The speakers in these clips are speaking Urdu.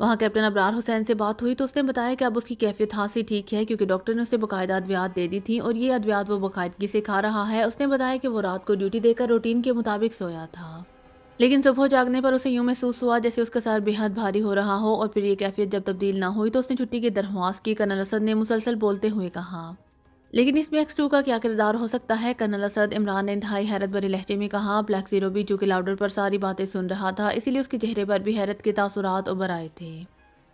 وہاں کیپٹن ابرار حسین سے بات ہوئی تو اس نے بتایا کہ اب اس کی کیفیت خاصی ٹھیک ہے کیونکہ ڈاکٹر نے اسے باقاعدہ ادویات دے دی تھیں اور یہ ادویات وہ باقاعدگی سے کھا رہا ہے۔ اس نے بتایا کہ وہ رات کو ڈیوٹی دے کر روٹین کے مطابق سویا تھا، لیکن صبح جاگنے پر اسے یوں محسوس ہوا جیسے اس کا سر بے حد بھاری ہو رہا ہو، اور پھر یہ کیفیت جب تبدیل نہ ہوئی تو اس نے چھٹی کی درخواست کی۔ کرنل اسد نے مسلسل بولتے ہوئے کہا، لیکن اس میں X2 کا کیا کردار ہو سکتا ہے؟ کرنل اسد، عمران نے انتہائی حیرت بھرے لہجے میں کہا۔ بلیک زیرو بھی چونکہ لاؤڈر پر ساری باتیں سن رہا تھا، اسی لیے اس کے چہرے پر بھی حیرت کے تاثرات ابھر آئے تھے۔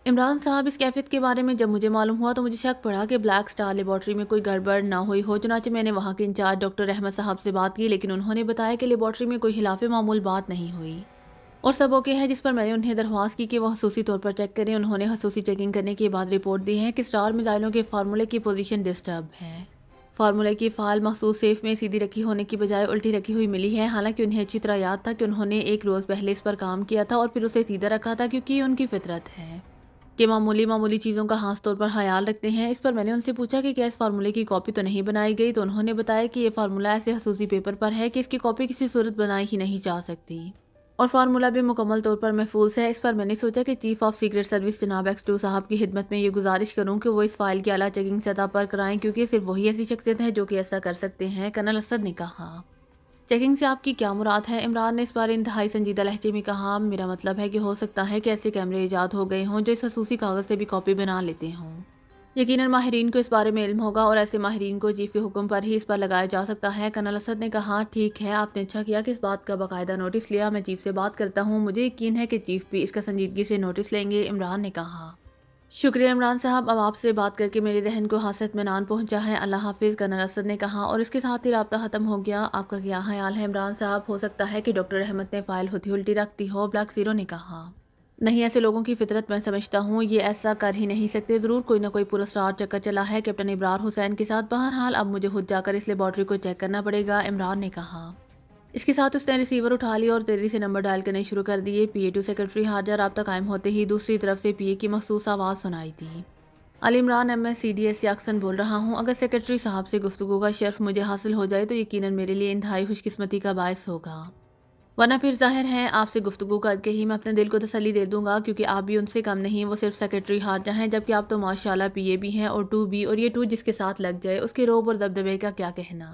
عمران صاحب، اس کیفیت کے بارے میں جب مجھے معلوم ہوا تو مجھے شک پڑا کہ بلیک سٹار لیبارٹری میں کوئی گڑبڑ نہ ہوئی ہو، چنانچہ میں نے وہاں کے انچارج ڈاکٹر احمد صاحب سے بات کی، لیکن انہوں نے بتایا کہ لیبارٹری میں کوئی خلاف معمول بات نہیں ہوئی اور سب اوکے ہے، جس پر میں نے انہیں درخواست کی کہ وہ خصوصی طور پر چیک کریں۔ انہوں نے خصوصی چیکنگ کرنے کے بعد رپورٹ دی ہے کہ سٹار میزائلوں کے فارمولے کی پوزیشن ڈسٹرب ہے۔ فارمولے کی فائل مخصوص سیف میں سیدھی رکھی ہونے کی بجائے الٹی رکھی ہوئی ملی ہے، حالانکہ انہیں اچھی طرح یاد تھا کہ انہوں نے ایک روز پہلے اس پر کام کیا تھا اور پھر اسے سیدھا رکھا تھا، کیونکہ یہ ان کی فطرت ہے کہ معمولی چیزوں کا خاص طور پر خیال رکھتے ہیں۔ اس پر میں نے ان سے پوچھا کہ کیا اس فارمولے کی کاپی تو نہیں بنائی گئی، تو انہوں نے بتایا کہ یہ فارمولہ ایسے خصوصی پیپر پر ہے کہ اس کی کاپی کسی صورت بنائی ہی نہیں جا سکتی، اور فارمولہ بھی مکمل طور پر محفوظ ہے۔ اس پر میں نے سوچا کہ چیف آف سیکرٹ سروس جناب X2 صاحب کی خدمت میں یہ گزارش کروں کہ وہ اس فائل کی اعلیٰ چیکنگ سطح پر کرائیں، کیونکہ صرف وہی ایسی شخصیت ہے جو کہ ایسا کر سکتے ہیں۔ کرنل اسد نے کہا، چیکنگ سے آپ کی کیا مراد ہے؟ عمران نے اس بارے انتہائی سنجیدہ لہجے میں کہا، میرا مطلب ہے کہ ہو سکتا ہے کہ ایسے کیمرے ایجاد ہو گئے ہوں جو اس خصوصی کاغذ سے بھی کاپی بنا لیتے ہوں۔ یقیناً ماہرین کو اس بارے میں علم ہوگا، اور ایسے ماہرین کو چیف کے حکم پر ہی اس پر لگایا جا سکتا ہے۔ کرنل اسد نے کہا، ٹھیک ہے، آپ نے اچھا کیا کہ اس بات کا باقاعدہ نوٹس لیا، میں چیف سے بات کرتا ہوں، مجھے یقین ہے کہ چیف بھی اس کا سنجیدگی سے نوٹس لیں گے۔ عمران نے کہا، شکریہ عمران صاحب، اب آپ سے بات کر کے میرے ذہن کو خاصا اطمینان پہنچا ہے، اللہ حافظ۔ کرنل اسد نے کہا، اور اس کے ساتھ ہی رابطہ ختم ہو گیا۔ آپ کا کیا خیال ہے عمران صاحب؟ ہو سکتا ہے کہ ڈاکٹر احمد نے فائل ہوتی الٹی رکھ دی ہو، بلیک زیرو نے کہا۔ نہیں، ایسے لوگوں کی فطرت میں سمجھتا ہوں یہ ایسا کر ہی نہیں سکتے، ضرور کوئی نہ کوئی پراسرار چکر چلا ہے کیپٹن ابرار حسین کے ساتھ۔ بہرحال اب مجھے خود جا کر اس لیبارٹری کو چیک کرنا پڑے گا، عمران نے کہا۔ اس کے ساتھ اس نے ریسیور اٹھا لیا اور تیزی سے نمبر ڈائل کرنے شروع کر دیے۔ PA2 سیکرٹری خارجہ رابطہ قائم ہوتے ہی دوسری طرف سے PA کی مخصوص آواز سنائی دی، علی عمران MSCDS یاکسن بول رہا ہوں، اگر سیکرٹری صاحب سے گفتگو کا شرف مجھے حاصل ہو جائے تو یقیناً میرے لیے انتہائی خوش قسمتی کا باعث ہوگا، ورنہ پھر ظاہر ہے آپ سے گفتگو کر کے ہی میں اپنے دل کو تسلی دے دوں گا، کیونکہ آپ بھی ان سے کم نہیں، وہ صرف سیکرٹری خارجہ ہیں، جبکہ آپ تو ماشاءاللہ PA بھی ہیں، اور 2 بھی، اور یہ 2 جس کے ساتھ لگ جائے اس کے روب اور دبدبے کا کیا کہنا۔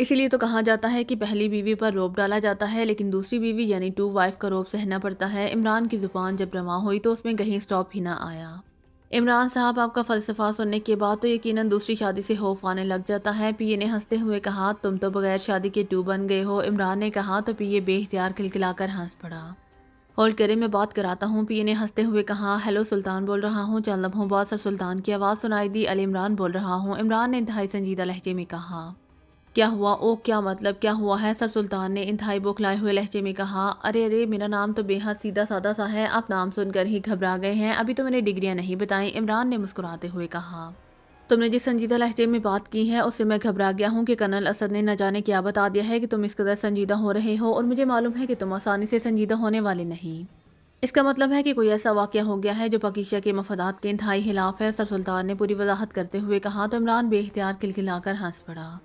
اسی لیے تو کہا جاتا ہے کہ پہلی بیوی پر روب ڈالا جاتا ہے لیکن دوسری بیوی یعنی 2 وائف کا روب سہنا پڑتا ہے۔ عمران کی زبان جب رواں ہوئی تو اس میں کہیں سٹاپ ہی نہ آیا۔ عمران صاحب، آپ کا فلسفہ سننے کے بعد تو یقیناً دوسری شادی سے خوف آنے لگ جاتا ہے، PA نے ہنستے ہوئے کہا، تم تو بغیر شادی کے 2 بن گئے ہو، عمران نے کہا، تو PA بے اختیار کھلکھلا کر ہنس پڑا۔ ہولڈ کرے، میں بات کراتا ہوں، PA نے ہنستے ہوئے کہا۔ ہیلو، سلطان بول رہا ہوں۔ چند لمحوں بعد سر سلطان کی آواز سنائی دی، علی عمران بول رہا ہوں۔ عمران نے انتہائی سنجیدہ لہجے میں کہا، کیا ہوا؟ او، کیا مطلب کیا ہوا ہے؟ سر سلطان نے انتہائی بوکھلائے ہوئے لہجے میں کہا، ارے میرا نام تو بے حد سیدھا سادہ سا ہے، آپ نام سن کر ہی گھبرا گئے ہیں، ابھی تو میں نے ڈگریاں نہیں بتائیں، عمران نے مسکراتے ہوئے کہا۔ تم نے جس سنجیدہ لہجے میں بات کی ہے اس سے میں گھبرا گیا ہوں کہ کرنل اسد نے نہ جانے کیا بتا دیا ہے کہ تم اس قدر سنجیدہ ہو رہے ہو، اور مجھے معلوم ہے کہ تم آسانی سے سنجیدہ ہونے والے نہیں۔ اس کا مطلب ہے کہ کوئی ایسا واقعہ ہو گیا ہے جو پاکیزہ کے مفادات کے انتہائی خلاف ہے، سر سلطان نے پوری وضاحت کرتے ہوئے کہا، تو عمران بے اختیار کھلکھلا کر ہنس پڑا۔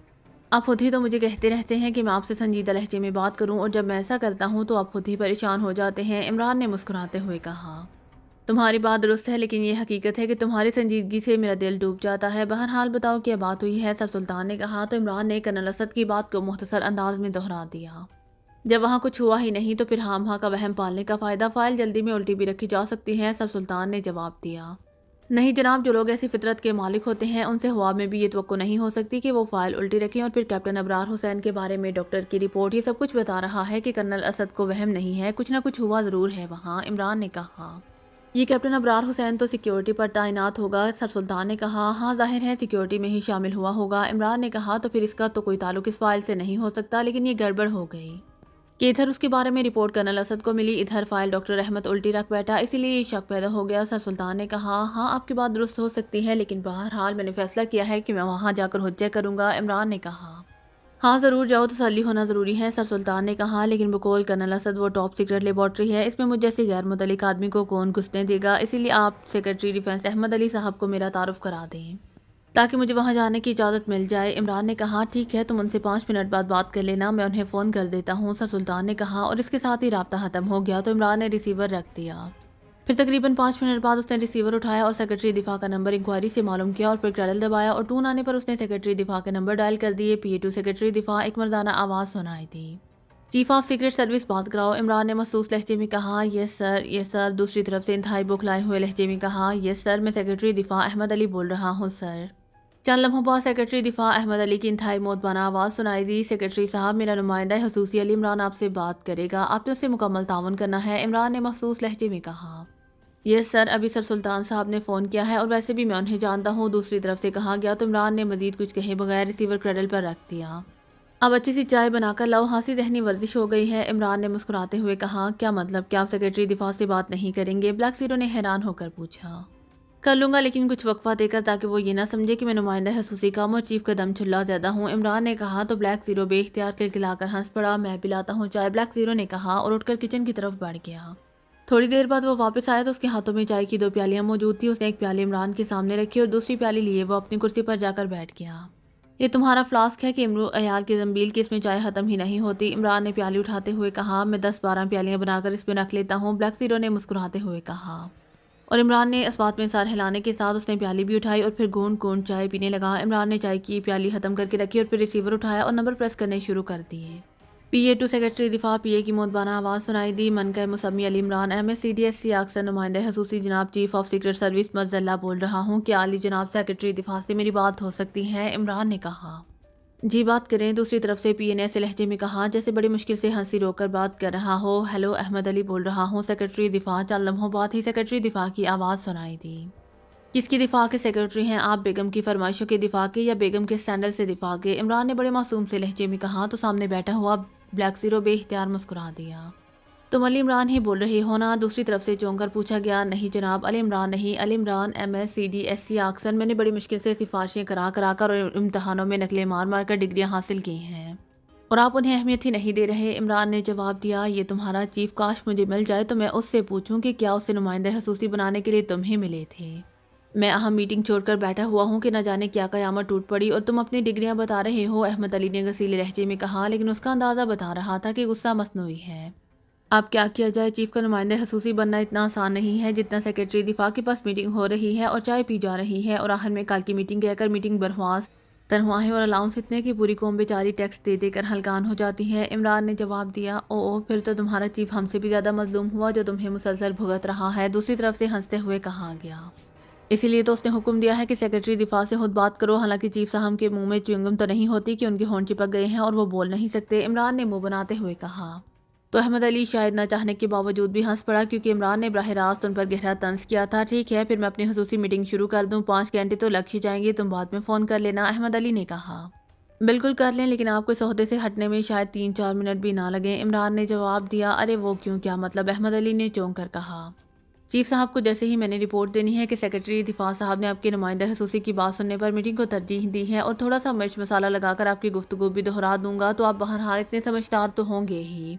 آپ خود ہی تو مجھے کہتے رہتے ہیں کہ میں آپ سے سنجیدہ لہجے میں بات کروں، اور جب میں ایسا کرتا ہوں تو آپ خود ہی پریشان ہو جاتے ہیں، عمران نے مسکراتے ہوئے کہا۔ تمہاری بات درست ہے، لیکن یہ حقیقت ہے کہ تمہاری سنجیدگی سے میرا دل ڈوب جاتا ہے۔ بہرحال بتاؤ کیا بات ہوئی ہے، سر سلطان نے کہا، تو عمران نے کرنل اسد کی بات کو مختصر انداز میں دہرا دیا۔ جب وہاں کچھ ہوا ہی نہیں تو پھر ہام کا وہم پالنے کا فائدہ، فائل جلدی میں الٹی بھی رکھی جا سکتی ہے، سر سلطان نے جواب دیا۔ نہیں جناب، جو لوگ ایسی فطرت کے مالک ہوتے ہیں ان سے ہوا میں بھی یہ توقع نہیں ہو سکتی کہ وہ فائل الٹی رکھیں، اور پھر کیپٹن ابرار حسین کے بارے میں ڈاکٹر کی رپورٹ یہ سب کچھ بتا رہا ہے کہ کرنل اسد کو وہم نہیں ہے، کچھ نہ کچھ ہوا ضرور ہے وہاں، عمران نے کہا۔ یہ کیپٹن ابرار حسین تو سیکیورٹی پر تعینات ہوگا، سر سلطان نے کہا۔ ہاں، ظاہر ہے سیکیورٹی میں ہی شامل ہوا ہوگا، عمران نے کہا، تو پھر اس کا تو کوئی تعلق اس فائل سے نہیں ہو سکتا، لیکن یہ گڑبڑ ہو گئی کہ ادھر اس کے بارے میں رپورٹ کرنل اسد کو ملی، ادھر فائل ڈاکٹر احمد الٹی رکھ بیٹھا، اسی لیے یہ شک پیدا ہو گیا، سر سلطان نے کہا۔ ہاں، آپ کی بات درست ہو سکتی ہے، لیکن بہرحال میں نے فیصلہ کیا ہے کہ میں وہاں جا کر خود چیک کروں گا، عمران نے کہا۔ ہاں ضرور جاؤ، تسلی ہونا ضروری ہے، سر سلطان نے کہا، لیکن بقول کرنل اسد وہ ٹاپ سیکرٹ لیبارٹری ہے، اس میں مجھ جیسے غیر متعلق آدمی کو کون گھسنے دے گا، اسی لیے آپ سیکرٹری ڈیفنس احمد علی صاحب کو میرا تعارف کرا دیں تاکہ مجھے وہاں جانے کی اجازت مل جائے، عمران نے کہا۔ ٹھیک ہے، تم ان سے 5 منٹ بعد بات کر لینا، میں انہیں فون کر دیتا ہوں، سر سلطان نے کہا، اور اس کے ساتھ ہی رابطہ ختم ہو گیا تو عمران نے ریسیور رکھ دیا۔ پھر تقریباً 5 منٹ بعد اس نے ریسیور اٹھایا اور سیکرٹری دفاع کا نمبر انکوائری سے معلوم کیا اور پھر کریڈل دبایا اور ٹون آنے پر اس نے سیکرٹری دفاع کے نمبر ڈائل کر دیے۔ PA2 سیکرٹری دفاع، ایک مردانہ آواز سنائی دی۔ چیف آف سیکرٹ سروس بات کراؤ، عمران نے محسوس لہجے میں کہا۔ یس سر، یس سر، دوسری طرف سے انتہائی بوکھلائے ہوئے لہجے میں کہا۔ یس سر، میں سیکرٹری دفاع احمد علی بول رہا ہوں سر۔ چند لمحوں بعد سیکرٹری دفاع احمد علی کی انتہائی مودبانہ آواز سنائی دی۔ سیکرٹری صاحب، میرا نمائندہ خصوصی علی عمران آپ سے بات کرے گا، آپ نے اس سے مکمل تعاون کرنا ہے، عمران نے محسوس لہجے میں کہا۔ یس سر، ابھی سر سلطان صاحب نے فون کیا ہے اور ویسے بھی میں انہیں جانتا ہوں، دوسری طرف سے کہا گیا تو عمران نے مزید کچھ کہے بغیر ریسیور کریڈل پر رکھ دیا۔ اب اچھی سی چائے بنا کر لاؤ، ہانسی ذہنی ورزش ہو گئی ہے، عمران نے مسکراتے ہوئے کہا۔ کیا مطلب، کیا آپ سیکرٹری دفاع سے بات نہیں کریں گے؟ بلیک زیرو نے حیران ہو کر پوچھا۔ کر لوں گا، لیکن کچھ وقفہ دے کر، تاکہ وہ یہ نہ سمجھے کہ میں نمائندہ خصوصی کام اور چیف کا دم چلا زیادہ ہوں، عمران نے کہا۔ تو بلیک زیرو بے اختیار کلکلا کر ہنس پڑا۔ میں پلاتا ہوں چائے، بلیک زیرو نے کہا اور اٹھ کر کچن کی طرف بڑھ گیا۔ تھوڑی دیر بعد وہ واپس آیا تو اس کے ہاتھوں میں چائے کی 2 پیالیاں موجود تھیں۔ اس نے ایک پیالی عمران کے سامنے رکھی اور دوسری پیالی لیے وہ اپنی کرسی پر جا کر بیٹھ گیا۔ یہ تمہارا فلاسک ہے کہ امرو عیال کی زنبیل کی، اس میں چائے ختم ہی نہیں ہوتی، عمران نے پیالی اٹھاتے ہوئے کہا۔ میں 10-12 پیالیاں بنا کر اس میں رکھ لیتا ہوں، بلیک زیرو نے مسکراتے ہوئے کہا۔ اور عمران نے اس بات میں سر ہلانے کے ساتھ اس نے پیالی بھی اٹھائی اور پھر گونڈ گونڈ چائے پینے لگا۔ عمران نے چائے کی پیالی ختم کر کے رکھی اور پھر ریسیور اٹھایا اور نمبر پریس کرنے شروع کر دیے۔ PA2 سیکرٹری دفاع، PA کی مودبانہ آواز سنائی دی۔ من کا مسمی علی عمران، MSCDSC اکثر نمائندہ خصوصی جناب چیف آف سیکرٹ سروس مظہر اللہ بول رہا ہوں، کیا علی جناب سیکرٹری دفاع سے میری بات ہو سکتی ہے؟ عمران نے کہا۔ جی بات کریں، دوسری طرف سے PA نے ایسے لہجے میں کہا جیسے بڑی مشکل سے ہنسی روک کر بات کر رہا ہو۔ ہیلو، احمد علی بول رہا ہوں، سیکرٹری دفاع۔ چند لمحوں بعد ہی سیکرٹری دفاع کی آواز سنائی دی۔ کس کی دفاع کے سیکرٹری ہیں آپ؟ بیگم کی فرمائشوں کے دفاع کے یا بیگم کے سینڈل سے دفاع کے؟ عمران نے بڑے معصوم سے لہجے میں کہا تو سامنے بیٹھا ہوا بلیک زیرو بے اختیار مسکرا دیا۔ تم علی عمران ہی بول رہے ہو نا؟ دوسری طرف سے چونک کر پوچھا گیا۔ نہیں جناب، علی عمران نہیں، علی عمران MSCDSC اکثر، میں نے بڑی مشکل سے سفارشیں کرا کر اور امتحانوں میں نقلیں مار مار کر ڈگریاں حاصل کی ہیں، اور آپ انہیں اہمیت ہی نہیں دے رہے، عمران نے جواب دیا۔ یہ تمہارا چیف کاش مجھے مل جائے تو میں اس سے پوچھوں کہ کیا اسے نمائندہ خصوصی بنانے کے لیے تمہیں ملے تھے؟ میں اہم میٹنگ چھوڑ کر بیٹھا ہوا ہوں کہ نہ جانے کیا قیامت ٹوٹ پڑی اور تم اپنی ڈگریاں بتا رہے ہو، احمد علی نے غصیلے لہجے میں کہا، لیکن اس کا اندازہ بتا رہا تھا کہ غصہ مصنوعی ہے۔ اب کیا کیا جائے، چیف کا نمائندہ خصوصی بننا اتنا آسان نہیں ہے جتنا سیکرٹری دفاع کے پاس میٹنگ ہو رہی ہے اور چائے پی جا رہی ہے اور آخر میں کل کی میٹنگ کہہ کر میٹنگ برخواست، تنخواہیں اور الاؤنس اتنے کہ پوری قوم بیچاری ٹیکس دے دے کر ہلکان ہو جاتی ہے، عمران نے جواب دیا۔ او پھر تو تمہارا چیف ہم سے بھی زیادہ مظلوم ہوا جو تمہیں مسلسل بھگت رہا ہے، دوسری طرف سے ہنستے ہوئے کہا گیا۔ اسی لیے تو اس نے حکم دیا ہے کہ سیکرٹری دفاع سے خود بات کرو، حالانکہ چیف صاحب کے منہ میں چیونگم تو نہیں ہوتی کہ ان کے ہونٹ چپک گئے ہیں اور وہ بول نہیں سکتے، عمران نے منہ بناتے ہوئے کہا۔ تو احمد علی شاید نہ چاہنے کے باوجود بھی ہنس پڑا، کیونکہ عمران نے براہ راست ان پر گہرا طنز کیا تھا۔ ٹھیک ہے، پھر میں اپنی خصوصی میٹنگ شروع کر دوں، 5 گھنٹے تو لگ ہی جائیں گے، تم بعد میں فون کر لینا، احمد علی نے کہا۔ بالکل کر لیں، لیکن آپ کو اس عہدے سے ہٹنے میں شاید 3-4 منٹ بھی نہ لگیں، عمران نے جواب دیا۔ ارے وہ کیوں، کیا مطلب، احمد علی نے چونک کر کہا۔ چیف صاحب کو جیسے ہی میں نے رپورٹ دینی ہے کہ سیکرٹری دفاع صاحب نے آپ کے نمائندہ خصوصی کی بات سننے پر میٹنگ کو ترجیح دی ہے اور تھوڑا سا مرچ مسالہ لگا کر آپ کی گفتگو بھی دہرا دوں گا، تو آپ بہرحال اتنے سمجھدار تو ہوں گے ہی،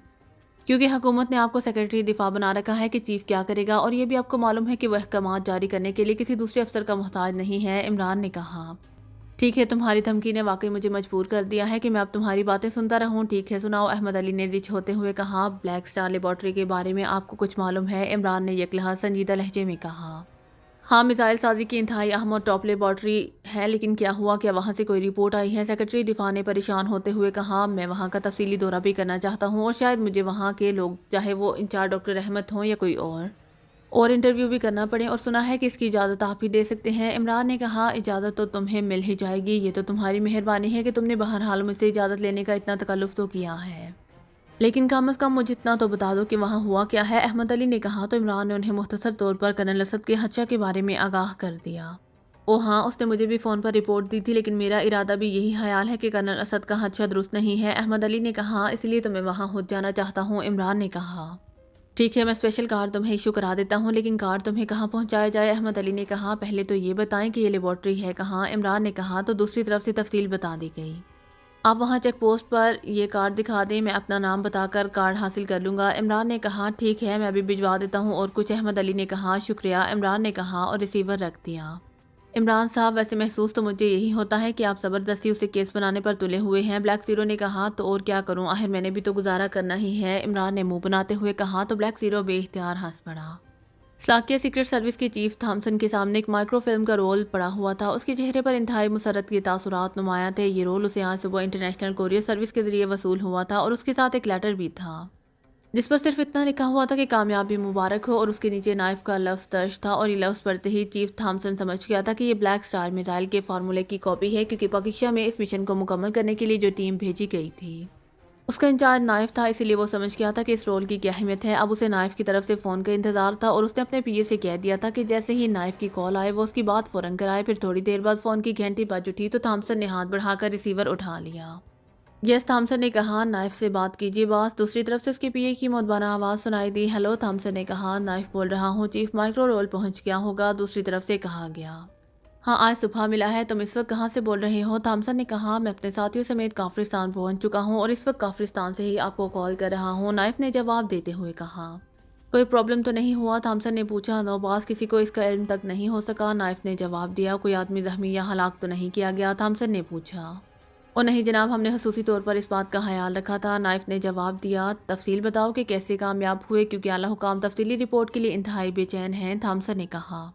کیونکہ حکومت نے آپ کو سیکرٹری دفاع بنا رکھا ہے کہ چیف کیا کرے گا، اور یہ بھی آپ کو معلوم ہے کہ وہ احکامات جاری کرنے کے لیے کسی دوسرے افسر کا محتاج نہیں ہے، عمران نے کہا۔ ٹھیک ہے، تمہاری دھمکی نے واقعی مجھے مجبور کر دیا ہے کہ میں اب تمہاری باتیں سنتا رہوں، ٹھیک ہے سناؤ، احمد علی نے رچ ہوتے ہوئے کہا۔ بلیک سٹار لیبارٹری کے بارے میں آپ کو کچھ معلوم ہے؟ عمران نے یک لحاظ سنجیدہ لہجے میں کہا۔ ہاں، میزائل سازی کی انتہائی اہم اور ٹاپ لیبارٹری ہے، لیکن کیا ہوا، کیا وہاں سے کوئی رپورٹ آئی ہے؟ سیکرٹری دفاع نے پریشان ہوتے ہوئے کہا۔ میں وہاں کا تفصیلی دورہ بھی کرنا چاہتا ہوں اور شاید مجھے وہاں کے لوگ، چاہے وہ انچارج ڈاکٹر رحمت ہوں یا کوئی اور انٹرویو بھی کرنا پڑے، اور سنا ہے کہ اس کی اجازت آپ ہی دے سکتے ہیں، عمران نے کہا۔ اجازت تو تمہیں مل ہی جائے گی، یہ تو تمہاری مہربانی ہے کہ تم نے بہرحال مجھ سے اجازت لینے کا اتنا تکلف تو کیا ہے، لیکن کم از کم مجھے اتنا تو بتا دو کہ وہاں ہوا کیا ہے، احمد علی نے کہا۔ تو عمران نے انہیں مختصر طور پر کرنل اسد کے حادثہ کے بارے میں آگاہ کر دیا۔ او ہاں، اس نے مجھے بھی فون پر رپورٹ دی تھی، لیکن میرا ارادہ بھی یہی خیال ہے کہ کرنل اسد کا حادثہ درست نہیں ہے، احمد علی نے کہا، اس لیے تو میں وہاں خود جانا چاہتا ہوں، عمران نے کہا۔ ٹھیک ہے، میں اسپیشل کار تمہیں ایشو کرا دیتا ہوں، لیکن کار تمہیں کہاں پہنچایا جائے، احمد علی نے کہا۔ پہلے تو یہ بتائیں کہ یہ لیبارٹری ہے کہاں، عمران نے کہا۔ تو دوسری طرف سے تفصیل بتا دی گئی۔ آپ وہاں چیک پوسٹ پر یہ کارڈ دکھا دیں، میں اپنا نام بتا کر کارڈ حاصل کر لوں گا، عمران نے کہا۔ ٹھیک ہے، میں ابھی بھجوا دیتا ہوں، اور کچھ، احمد علی نے کہا۔ شکریہ، عمران نے کہا اور ریسیور رکھ دیا۔ عمران صاحب، ویسے محسوس تو مجھے یہی ہوتا ہے کہ آپ زبردستی اسے کیس بنانے پر تلے ہوئے ہیں، بلیک زیرو نے کہا۔ تو اور کیا کروں، آخر میں نے بھی تو گزارا کرنا ہی ہے، عمران نے منہ بناتے ہوئے کہا۔ تو بلیک زیرو بے اختیار ہنس پڑا۔ سلاکیہ سیکرٹ سروس کے چیف تھامسن کے سامنے ایک مائکرو فلم کا رول پڑا ہوا تھا۔ اس کے چہرے پر انتہائی مسرت کے تاثرات نمایاں تھے۔ یہ رول اسے آج صبح انٹرنیشنل کوریئر سروس کے ذریعے وصول ہوا تھا اور اس کے ساتھ ایک لیٹر بھی تھا جس پر صرف اتنا لکھا ہوا تھا کہ کامیابی مبارک ہو، اور اس کے نیچے نائف کا لفظ درج تھا، اور یہ لفظ پڑھتے ہی چیف تھامسن سمجھ گیا تھا کہ یہ بلیک سٹار میزائل کے فارمولے کی کاپی ہے، کیونکہ پاکستان میں اس مشن کو مکمل کرنے کے لیے جو ٹیم بھیجی گئی تھی اس کا انچارج نائف تھا، اسی لیے وہ سمجھ گیا تھا کہ اس رول کی کیا اہمیت ہے۔ اب اسے نائف کی طرف سے فون کا انتظار تھا، اور اس نے اپنے پی اے سے کہہ دیا تھا کہ جیسے ہی نائف کی کال آئے وہ اس کی بات فوراً کرائے۔ پھر تھوڑی دیر بعد فون کی گھنٹی بج اٹھی تو تھامسن نے ہاتھ بڑھا کر ریسیور اٹھا لیا۔ یس، تھامسن نے کہا، نائف سے بات کیجیے باس۔ دوسری طرف سے اس کے پی اے کی مؤدبانہ آواز سنائی دی۔ ہیلو، تھامسن نے کہا، نائف بول رہا ہوں، چیف مائکرو رول پہنچ گیا ہوگا، دوسری طرف سے کہا گیا۔ ہاں، آج صبح ملا ہے۔ تم اس وقت کہاں سے بول رہے ہو؟ تھامسن نے کہا، میں اپنے ساتھیوں سمیت کافرستان پہنچ چکا ہوں اور اس وقت کافرستان سے ہی آپ کو کال کر رہا ہوں، نائف نے جواب دیتے ہوئے کہا۔ کوئی پرابلم تو نہیں ہوا؟ تھامسن نے پوچھا۔ نو باس، کسی کو اس کا علم تک نہیں ہو سکا، نائف نے جواب دیا۔ کوئی آدمی زخمی یا ہلاک تو نہیں کیا گیا؟ تھامسن نے پوچھا۔ او نہیں جناب، ہم نے خصوصی طور پر اس بات کا خیال رکھا تھا، نائف نے جواب دیا۔ تفصیل بتاؤ کہ کیسے کامیاب ہوئے، کیونکہ اعلیٰ حکام تفصیلی رپورٹ کے لیے انتہائی بے چین ہیں، تھامسن نے کہا۔